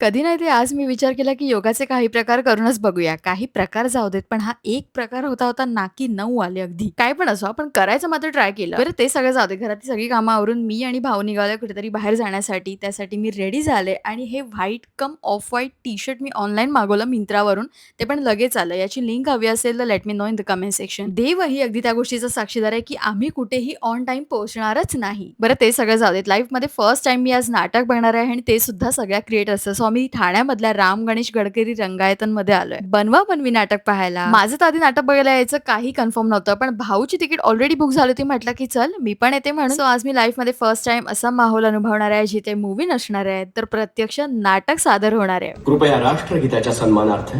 कधी नाही ते आज मी विचार केला, की योगाचे काही प्रकार करूनच बघूया. काही प्रकार जाऊ देत, पण हा एक प्रकार होता ना, की 9 आले अगदी. काय पण असो, आपण करायचं मात्र ट्राय केलं. बरं ते सगळं जाऊ दे. घरातली सगळी कामं आवरून मी आणि भाऊ निघालोय कुठेतरी बाहेर जाण्यासाठी. त्यासाठी मी रेडी झाले आणि हे व्हाईट कम ऑफ व्हाईट टी-शर्ट मी ऑनलाईन मागवलं Myntraवरून. ते पण लगेच आलं. याची लिंक हवी असेल तर let me know in the comment section. देवही अगदी त्या गोष्टीचा साक्षीदार आहे, की आम्ही कुठेही ऑन टाईम पोहोचणारच नाही. बरं ते सगळं जाऊ देत. लाईफमध्ये फर्स्ट टाईम मी आज नाटक बघणार आहे आणि ते सुद्धा सगळ्या क्रिएटर्सचं. सो आम्ही ठाण्यामधल्या राम गणेश गडकरी रंगायतनमध्ये आलोय. बनवा-बनवी नाटक पाहायला. माझं तर आधी नाटक बघायला यायचं काही कन्फर्म नव्हतं. पण भाऊची तिकीट ऑलरेडी बुक झाली होती. म्हटलं की चल मी पण येते म्हणून. सो आज मी लाईफमध्ये फर्स्ट टाईम असा माहोल अनुभवणार आहे जिथे मूव्ही नसणार आहे, तर प्रत्यक्ष नाटक सादर होणार आहे. कृपया राष्ट्रगीताच्या सन्मानार्थ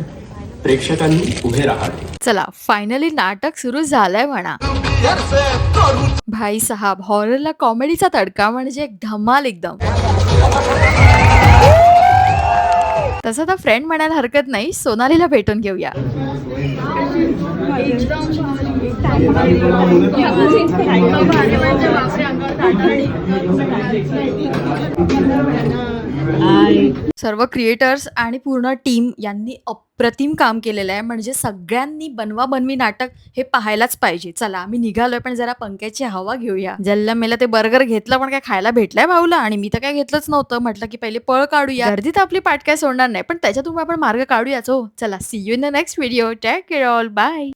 प्रेक्षकांनी उभे राहावे. चला फायनली नाटक सुरू झालंय म्हणा. भाई साहब हॉररला कॉमेडीचा तडका म्हणजे एक धमाल एकदम. तसं तर फ्रेंड म्हणायला हरकत नाही. सोनालीला भेटून घेऊया. सर्व क्रिएटर्स आणि पूर्ण टीम यांनी अप्रतिम काम केलेलं आहे. म्हणजे सगळ्यांनी बनवा-बनवी नाटक हे पाहायलाच पाहिजे. चला आम्ही निघालोय, पण जरा पंख्याची हवा घेऊया. जल्लं-मेल्लं ते बर्गर घेतलं, पण काय खायला भेटलंय भाऊला आणि मी तर काय घेतलंच नव्हतं. म्हटलं की पहिले पळ काढूया. गर्दी तर आपली पाठ काय सोडणार नाही, पण त्याच्यातून आपण मार्ग काढूयाच हो. चला see you in the next video. Take care all. Bye.